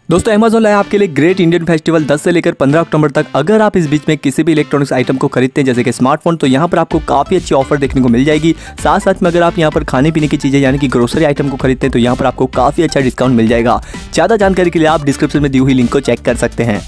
दोस्तों अमेज़न लाया आपके लिए ग्रेट इंडियन फेस्टिवल 10 से लेकर 15 अक्टूबर तक। अगर आप इस बीच में किसी भी इलेक्ट्रॉनिक्स आइटम को खरीदते हैं जैसे कि स्मार्टफोन, तो यहाँ पर आपको काफ़ी अच्छी ऑफर देखने को मिल जाएगी। साथ साथ में अगर आप यहाँ पर खाने पीने की चीज़ें यानी कि ग्रोसरी आइटम को खरीदते हैं तो यहाँ पर आपको काफ़ी अच्छा डिस्काउंट मिल जाएगा। ज़्यादा जानकारी के लिए आप डिस्क्रिप्शन में दी हुई लिंक को चेक कर सकते हैं।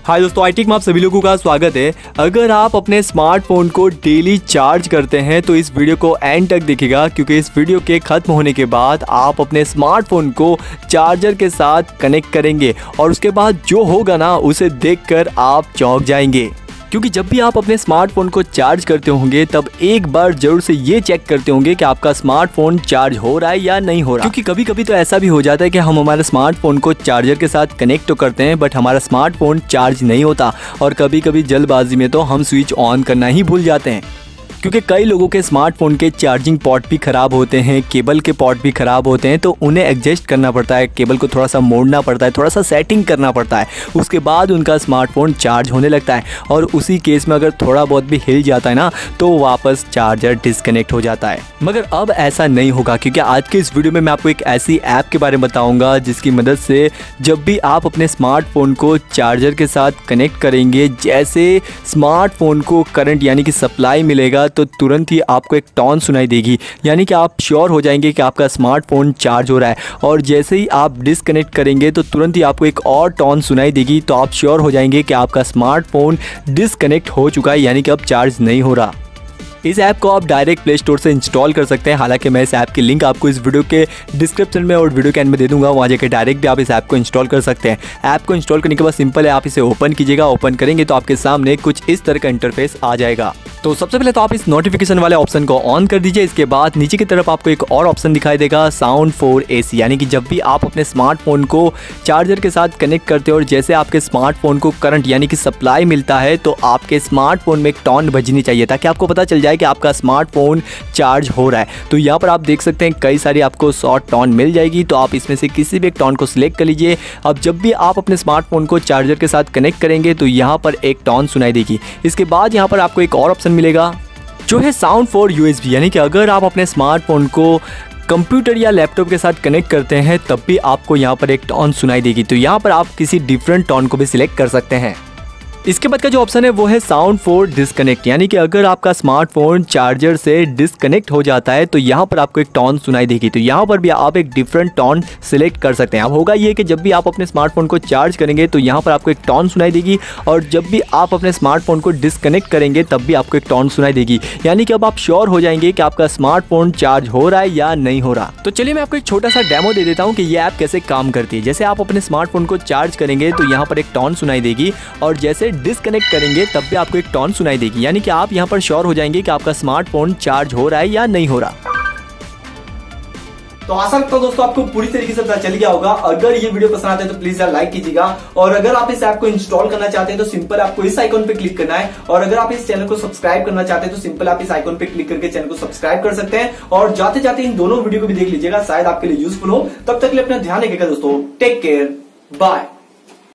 हाय दोस्तों, आईटेक में आप सभी लोगों का स्वागत है। अगर आप अपने स्मार्टफोन को डेली चार्ज करते हैं तो इस वीडियो को एंड तक देखिएगा, क्योंकि इस वीडियो के खत्म होने के बाद आप अपने स्मार्टफोन को चार्जर के साथ कनेक्ट करेंगे और उसके बाद जो होगा ना उसे देखकर आप चौंक जाएंगे। क्योंकि जब भी आप अपने स्मार्टफोन को चार्ज करते होंगे तब एक बार जरूर से ये चेक करते होंगे कि आपका स्मार्टफोन चार्ज हो रहा है या नहीं हो रहा। क्योंकि कभी कभी तो ऐसा भी हो जाता है कि हम हमारे स्मार्टफोन को चार्जर के साथ कनेक्ट तो करते हैं बट हमारा स्मार्टफोन चार्ज नहीं होता, और कभी कभी जल्दबाजी में तो हम स्विच ऑन करना ही भूल जाते हैं। क्योंकि कई लोगों के स्मार्टफोन के चार्जिंग पॉट भी ख़राब होते हैं, केबल के पॉट भी ख़राब होते हैं, तो उन्हें एडजस्ट करना पड़ता है, केबल को थोड़ा सा मोड़ना पड़ता है, थोड़ा सा सेटिंग करना पड़ता है, उसके बाद उनका स्मार्टफोन चार्ज होने लगता है। और उसी केस में अगर थोड़ा बहुत भी हिल जाता है ना तो वापस चार्जर डिस्कनेक्ट हो जाता है। मगर अब ऐसा नहीं होगा, क्योंकि आज के इस वीडियो में मैं आपको एक ऐसी ऐप के बारे में बताऊँगा जिसकी मदद से जब भी आप अपने स्मार्टफोन को चार्जर के साथ कनेक्ट करेंगे, जैसे स्मार्टफोन को करंट यानी कि सप्लाई मिलेगा तो तुरंत ही आपको एक टोन सुनाई देगी, यानी कि आप श्योर हो जाएंगे कि आपका स्मार्टफोन चार्ज हो रहा है। और जैसे ही आप डिस्कनेक्ट करेंगे तो तुरंत ही आपको एक और टोन सुनाई देगी, तो आप श्योर हो जाएंगे कि आपका स्मार्टफोन डिस्कनेक्ट हो चुका है, यानी कि अब चार्ज नहीं हो रहा। इस ऐप को आप डायरेक्ट प्ले स्टोर से इंस्टॉल कर सकते हैं। हालांकि मैं इस ऐप की लिंक आपको इस वीडियो के डिस्क्रिप्शन में और वीडियो के एंड में दे दूंगा, वहाँ जाकर डायरेक्ट भी आप इस ऐप को इंस्टॉल कर सकते हैं। ऐप को इंस्टॉल करने के बाद सिंपल है, आप इसे ओपन कीजिएगा। ओपन करेंगे तो आपके सामने कुछ इस तरह का इंटरफेस आ जाएगा। तो सबसे पहले तो आप इस नोटिफिकेशन वाले ऑप्शन को ऑन कर दीजिए। इसके बाद नीचे की तरफ आपको एक और ऑप्शन दिखाई देगा, साउंड फॉर एसी, यानी कि जब भी आप अपने स्मार्टफोन को चार्जर के साथ कनेक्ट करते हो और जैसे आपके स्मार्टफोन को करंट यानी कि सप्लाई मिलता है तो आपके स्मार्टफोन में एक टोन बजनी चाहिए ताकि आपको पता चल जाए कि आपका स्मार्टफोन चार्ज हो रहा है। तो यहाँ पर आप देख सकते हैं कई सारी आपको शॉर्ट टोन मिल जाएगी, तो आप इसमें से किसी भी एक टोन को सिलेक्ट कर लीजिए। अब जब भी आप अपने स्मार्टफोन को चार्जर के साथ कनेक्ट करेंगे तो यहाँ पर एक टोन सुनाई देगी। इसके बाद यहाँ पर आपको एक और ऑप्शन मिलेगा जो है साउंड फॉर यूएसबी, यानी कि अगर आप अपने स्मार्टफोन को कंप्यूटर या लैपटॉप के साथ कनेक्ट करते हैं तब भी आपको यहाँ पर एक टोन सुनाई देगी। तो यहाँ पर आप किसी डिफरेंट टोन को भी सिलेक्ट कर सकते हैं। इसके बाद का जो ऑप्शन है वो है साउंड फॉर डिस्कनेक्ट, यानी कि अगर आपका स्मार्टफोन चार्जर से डिस्कनेक्ट हो जाता है तो यहाँ पर आपको एक टोन सुनाई देगी। तो यहाँ पर भी आप एक डिफरेंट टोन सिलेक्ट कर सकते हैं। अब होगा ये कि जब भी आप अपने स्मार्टफोन को चार्ज करेंगे तो यहाँ पर आपको एक टोन सुनाई देगी, और जब भी आप अपने स्मार्टफोन को डिस्कनेक्ट करेंगे तब भी आपको एक टोन सुनाई देगी, यानी कि अब आप श्योर हो जाएंगे कि आपका स्मार्टफोन चार्ज हो रहा है या नहीं हो रहा। तो चलिए मैं आपको एक छोटा सा डेमो दे देता हूँ कि ये ऐप कैसे काम करती है। जैसे आप अपने स्मार्टफोन को चार्ज करेंगे तो यहाँ पर एक टोन सुनाई देगी, और जैसे डिस्कनेक्ट करेंगे तब भी आपको एक टोन सुनाई देगी, यानी कि आप यहाँ पर श्योर हो जाएंगे कि आपका स्मार्टफोन चार्ज हो रहा है या नहीं हो रहा। तो आशा करता हूं दोस्तों आपको पूरी तरीके से पता चल गया होगा। अगर ये वीडियो पसंद आता है तो प्लीज लाइक कीजिएगा, और अगर आप इस ऐप को इंस्टॉल करना चाहते हैं तो सिंपल आपको इस आइकॉन पे क्लिक करना है, और अगर आप इस चैनल को सब्सक्राइब करना चाहते हैं तो सिंपल आप इस आइकॉन पे क्लिक करके चैनल को सब्सक्राइब कर सकते हैं। और जाते जाते इन दोनों वीडियो को भी देख लीजिएगा, शायद आपके लिए यूजफुल हो। तब तक के लिए अपना ध्यान रखिएगा दोस्तों। Take care, bye.